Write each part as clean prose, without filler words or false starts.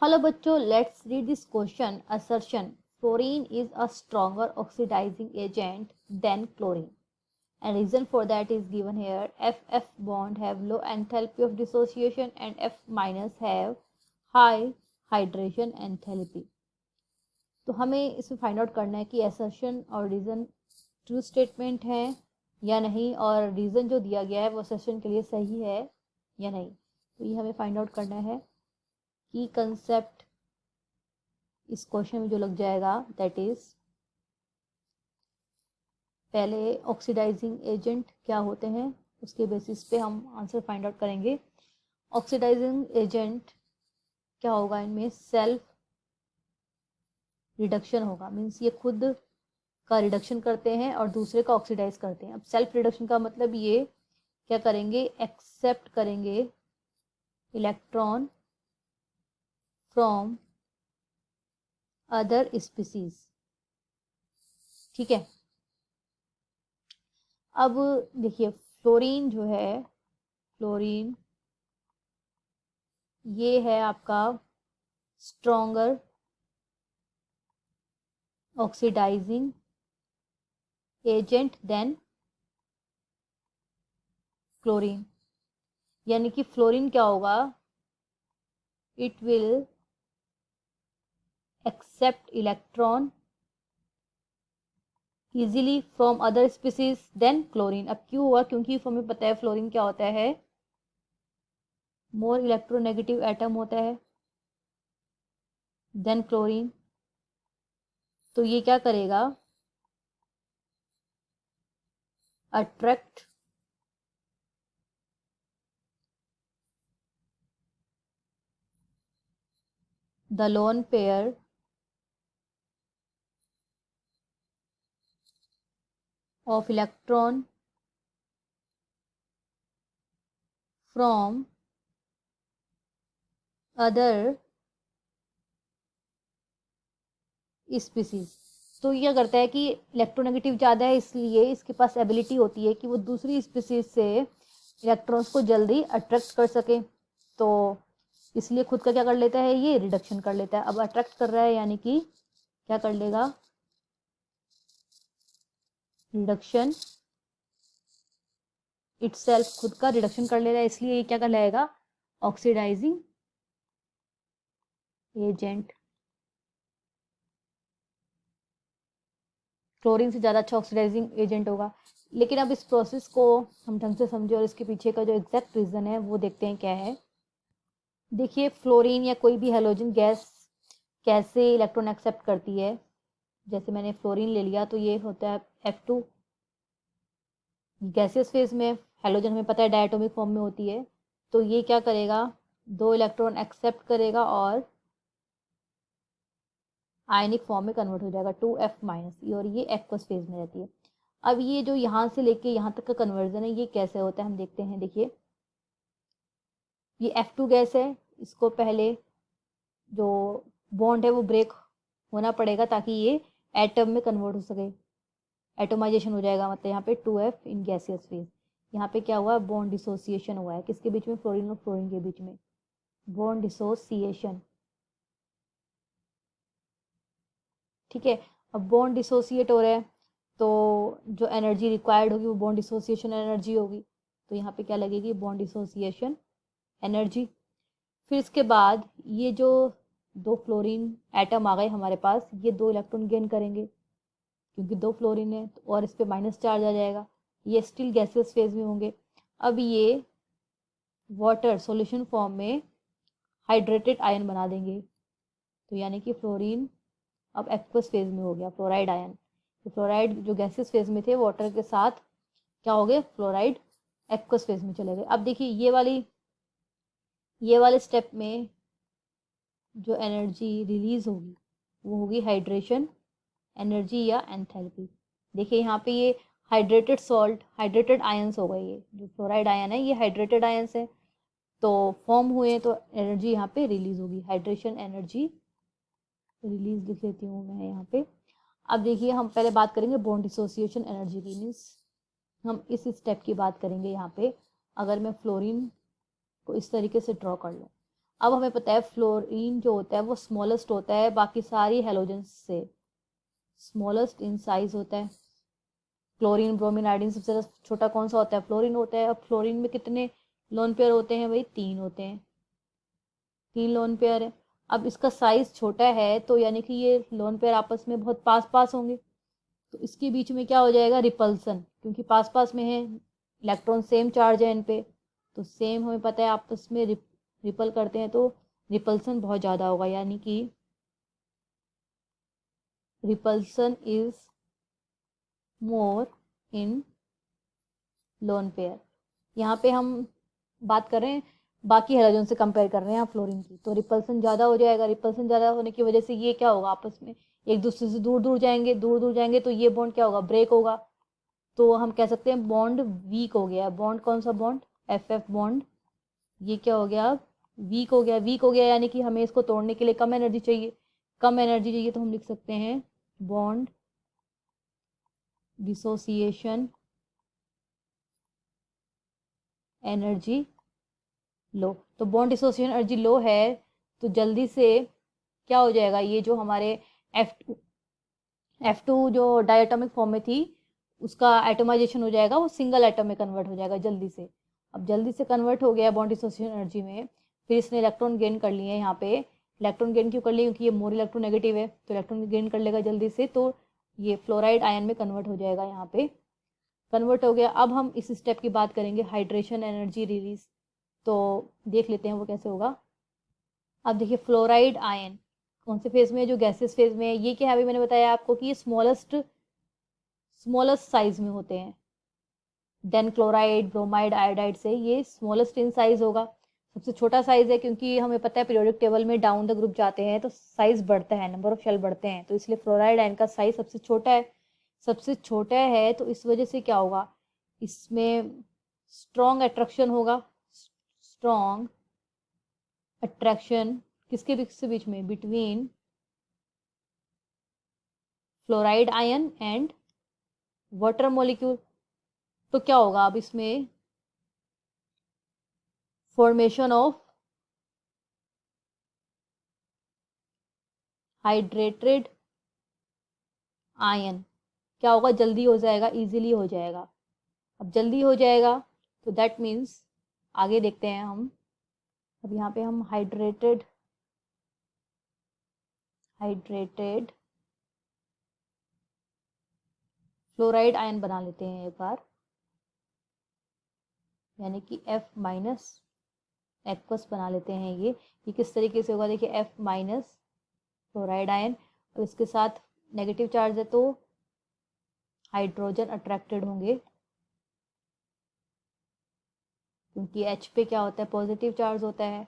Hello बच्चों, let's read this question. Assertion: fluorine is a stronger oxidising agent than chlorine. And reason for that is given here. F bond have low enthalpy of dissociation and F minus have high hydration enthalpy. तो हमें इसमें find out करना है कि assertion और reason true statement है या नहीं, और रीज़न जो दिया गया है वो असर्शन के लिए सही है या नहीं. तो ये हमें फाइंड आउट करना है. की कंसेप्ट इस क्वेश्चन में जो लग जाएगा दैट इज, पहले ऑक्सीडाइजिंग एजेंट क्या होते हैं उसके बेसिस पे हम आंसर फाइंड आउट करेंगे. ऑक्सीडाइजिंग एजेंट क्या होगा, इनमें सेल्फ रिडक्शन होगा. मीन्स ये खुद का रिडक्शन करते हैं और दूसरे का ऑक्सीडाइज करते हैं. अब सेल्फ रिडक्शन का मतलब ये क्या करेंगे, एक्सेप्ट करेंगे इलेक्ट्रॉन फ्रॉम अदर स्पीसीज. ठीक है. अब देखिए फ्लोरीन जो है, फ्लोरीन ये है आपका stronger oxidising agent than chlorine. यानी कि फ्लोरीन क्या होगा, it will accept electron easily from other species than chlorine. अब क्यों हुआ, क्योंकि हमें पता है फ्लोरीन क्या होता है, मोर इलेक्ट्रोनेगेटिव एटम होता है देन क्लोरीन. तो ये क्या करेगा, attract the lone pair of electron from other species. तो ये करता है कि इलेक्ट्रोनेगेटिव ज़्यादा है, इसलिए इसके पास एबिलिटी होती है कि वो दूसरी स्पीसीज से इलेक्ट्रॉन्स को जल्दी अट्रैक्ट कर सके. तो इसलिए खुद का क्या कर लेता है, ये रिडक्शन कर लेता है. अब अट्रैक्ट कर रहा है यानी कि क्या कर लेगा, रिडक्शन इटसेल्फ, खुद का रिडक्शन कर ले रहा है, इसलिए ये क्या कर लाएगा, ऑक्सीडाइजिंग एजेंट. क्लोरीन से ज़्यादा अच्छा ऑक्सीडाइजिंग एजेंट होगा. लेकिन अब इस प्रोसेस को हम ढंग से समझे और इसके पीछे का जो एग्जैक्ट रीज़न है वो देखते हैं क्या है. देखिए फ्लोरीन या कोई भी हेलोजन गैस कैसे इलेक्ट्रॉन एक्सेप्ट करती है. जैसे मैंने फ्लोरीन ले लिया तो ये होता है F2, गैसियस फेज में. हेलोजन हमें पता है डायटोमिक फॉर्म में होती है. तो ये क्या करेगा, 2 इलेक्ट्रॉन एक्सेप्ट करेगा और आयनिक फॉर्म में कन्वर्ट हो जाएगा 2F माइनस, और ये एक्वस फेज में रहती है. अब ये जो यहाँ से लेके यहाँ तक का कन्वर्जन है ये कैसे होता है हम देखते हैं. देखिए ये F2 गैस है, इसको पहले जो बॉन्ड है वो ब्रेक होना पड़ेगा ताकि ये एटम में कन्वर्ट हो सके. एटोमाइजेशन हो जाएगा, मतलब यहाँ पे 2F इन गैसियस फेज. यहाँ पे क्या हुआ, बॉन्ड डिसोसिएशन हुआ है. किसके बीच में, फ्लोरीन और फ्लोरीन के बीच में बॉन्ड डिसोसिएशन. ठीक है. अब बॉन्ड डिसोसिएट हो रहा है तो जो एनर्जी रिक्वायर्ड होगी वो बॉन्ड डिसोसिएशन एनर्जी होगी. तो यहाँ पे क्या लगेगी, बॉन्ड डिसोसिएशन एनर्जी. फिर इसके बाद ये जो 2 फ्लोरीन एटम आ गए हमारे पास, ये 2 इलेक्ट्रॉन गेन करेंगे क्योंकि 2 फ्लोरीन है, और इस पर माइनस चार्ज आ जाएगा. ये स्टिल गैसियस फेज में होंगे. अब ये वाटर सॉल्यूशन फॉर्म में हाइड्रेटेड आयन बना देंगे. तो यानी कि फ्लोरीन अब एक्वस फेज में हो गया, फ्लोराइड आयन. तो फ्लोराइड जो गैसियस फेज में थे वाटर के साथ क्या हो गए, फ्लोराइड एक्वस फेज में चले गए. अब देखिए ये वाले स्टेप में जो एनर्जी रिलीज होगी वो होगी हाइड्रेशन एनर्जी या एंथैल्पी. देखिए यहाँ पे ये हाइड्रेटेड सॉल्ट, हाइड्रेटेड आयंस हो गए. ये जो फ्लोराइड आयन है ये हाइड्रेटेड आयंस है, तो फॉर्म हुए तो एनर्जी यहाँ पे रिलीज होगी, हाइड्रेशन एनर्जी रिलीज लिख लेती हूँ मैं यहाँ पे. अब देखिए हम पहले बात करेंगे बॉन्ड डिसोसिएशन एनर्जी की. मीन्स हम इस स्टेप की बात करेंगे यहाँ पे. अगर मैं फ्लोरीन को इस तरीके से ड्रॉ कर लूँ, अब हमें पता है फ्लोरीन जो होता है वो स्मॉलेस्ट होता है बाकी सारी हेलोजेंस से, स्मॉलेस्ट इन साइज होता है। क्लोरीन, ब्रोमीन, आयोडीन सबसे ज़्यादा छोटा कौन सा होता है? फ्लोरीन होता है। अब फ्लोरीन में कितने लोन पेयर होते हैं भाई? 3 होते हैं, 3 लोन पेयर है। अब इसका साइज छोटा है तो यानी कि ये लोन पेयर आपस में बहुत पास पास होंगे, तो इसके बीच में क्या हो जाएगा? रिपल्सन, क्योंकि पास पास में है, इलेक्ट्रॉन सेम चार्ज है इन पे, तो सेम हमें पता है आपस में रिपल करते हैं, तो रिपल्सन बहुत ज़्यादा होगा, यानी कि repulsion is more in lone pair. यहाँ पे हम बात कर रहे हैं बाकी हेलोजन से कंपेयर कर रहे हैं फ्लोरीन की, तो रिपल्सन ज़्यादा हो जाएगा। रिपल्सन ज़्यादा होने की वजह से ये क्या होगा? आपस में एक दूसरे से दूर दूर जाएंगे, दूर दूर जाएंगे तो ये बॉन्ड क्या होगा? ब्रेक होगा। तो हम कह सकते हैं बॉन्ड वीक हो गया। बॉन्ड कौन सा बॉन्ड? F F bond. ये क्या हो गया? वीक हो गया। वीक हो गया यानी कि हमें इसको तोड़ने के लिए कम एनर्जी चाहिए। कम एनर्जी चाहिए तो हम लिख सकते हैं बॉन्ड डिसोसिएशन एनर्जी लो। तो बॉन्ड डिसोसिएशन एनर्जी लो है तो जल्दी से क्या हो जाएगा? ये जो हमारे F2 जो डायटोमिक फॉर्म में थी उसका एटोमाइजेशन हो जाएगा, वो सिंगल एटम में कन्वर्ट हो जाएगा जल्दी से। अब जल्दी से कन्वर्ट हो गया बॉन्ड डिसोसिएशन एनर्जी में, फिर इसने इलेक्ट्रॉन गेन कर लिए। यहाँ पे इलेक्ट्रॉन गेन क्यों कर लिए? क्योंकि ये मोर इलेक्ट्रोनेगेटिव है, तो इलेक्ट्रॉन गेन कर लेगा जल्दी से, तो ये फ्लोराइड आयन में कन्वर्ट हो जाएगा। यहाँ पे कन्वर्ट हो गया। अब हम इस स्टेप की बात करेंगे, हाइड्रेशन एनर्जी रिलीज। तो देख लेते हैं वो कैसे होगा। अब देखिए फ्लोराइड आयन कौन से फेज में है? जो गैसेस फेज में है। ये क्या है? अभी मैंने बताया आपको कि ये स्मॉलेस्ट साइज में होते हैं। देन क्लोराइड, ब्रोमाइड, आयोडाइड से ये स्मॉलेस्ट इन साइज होगा, सबसे छोटा साइज है, क्योंकि हमें पता है पीरियोडिक टेबल में डाउन द ग्रुप जाते हैं तो साइज बढ़ता है, नंबर ऑफ शेल बढ़ते हैं, तो इसलिए फ्लोराइड आयन का साइज सबसे छोटा है। सबसे छोटा है तो इस वजह से क्या होगा? इसमें स्ट्रॉन्ग अट्रैक्शन होगा। स्ट्रॉन्ग अट्रैक्शन किसके बीच में? Between fluoride ion and water molecule. तो क्या होगा अब इसमें? Formation of hydrated ion. क्या होगा? जल्दी हो जाएगा, इजीली हो जाएगा। अब जल्दी हो जाएगा तो दैट मीन्स आगे देखते हैं हम। अब यहाँ पे हम हाइड्रेटेड फ्लोराइड आयन बना लेते हैं एक बार, यानी कि F माइनस एक्वस बना लेते हैं। ये किस तरीके से होगा? देखिए F माइनस फ्लोराइड आयन, अब इसके साथ नेगेटिव चार्ज है तो हाइड्रोजन अट्रैक्टेड होंगे, क्योंकि H पे क्या होता है? पॉजिटिव चार्ज होता है।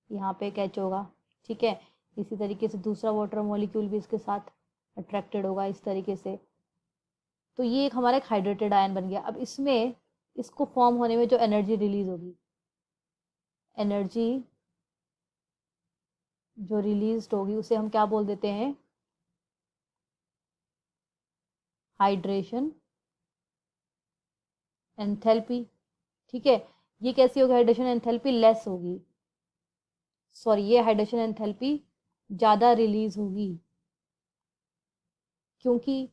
यहाँ पे एक H होगा, ठीक है। इसी तरीके से दूसरा वाटर मॉलिक्यूल भी इसके साथ अट्रैक्टेड होगा इस तरीके से। तो ये एक हमारा एक हाइड्रेटेड आयन बन गया। अब इसमें इसको फॉर्म होने में जो एनर्जी रिलीज होगी, एनर्जी जो रिलीज होगी उसे हम क्या बोल देते हैं? हाइड्रेशन एंथैल्पी, ठीक है। ये कैसी होगी? हाइड्रेशन एंथैल्पी लेस होगी, सॉरी, ये हाइड्रेशन एंथैल्पी ज़्यादा रिलीज होगी, क्योंकि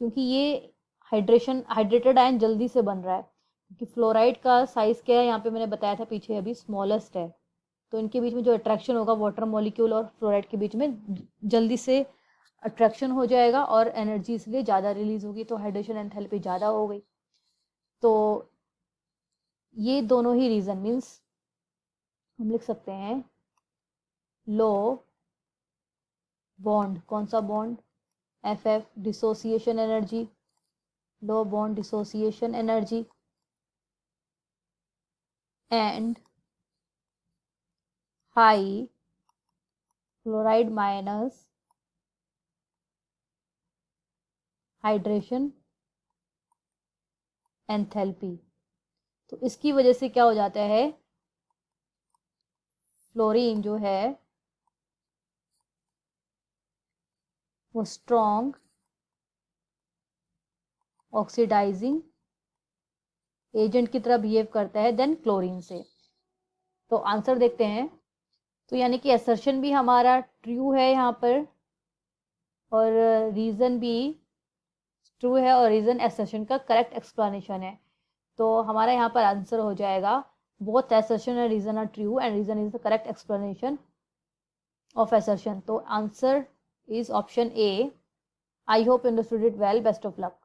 क्योंकि ये हाइड्रेटेड आयन जल्दी से बन रहा है, क्योंकि फ्लोराइड का साइज क्या है? यहाँ पे मैंने बताया था पीछे अभी, स्मॉलेस्ट है, तो इनके बीच में जो अट्रैक्शन होगा वाटर मॉलिक्यूल और फ्लोराइड के बीच में जल्दी से अट्रैक्शन हो जाएगा और एनर्जी इसलिए ज़्यादा रिलीज होगी, तो हाइड्रेशन एंथैल्पी ज़्यादा हो गई। तो ये दोनों ही रीज़न मीन्स हम लिख सकते हैं लो बॉन्ड, कौन सा bond? FF dissociation energy, low bond dissociation energy and high fluoride minus hydration enthalpy. तो इसकी वजह से क्या हो जाता है? फ्लोरीन जो है वो स्ट्रॉन्ग ऑक्सीडाइजिंग एजेंट की तरह बिहेव करता है देन क्लोरीन से। तो आंसर देखते हैं। तो यानी कि असर्शन भी हमारा ट्रू है यहाँ पर, और रीज़न भी ट्रू है, और रीज़न असर्शन का करेक्ट एक्सप्लेनेशन है। तो हमारा यहाँ पर आंसर हो जाएगा both assertion and reason are true and reason is the correct explanation of assertion. तो answer is option A. I hope you understood it well. Best of luck.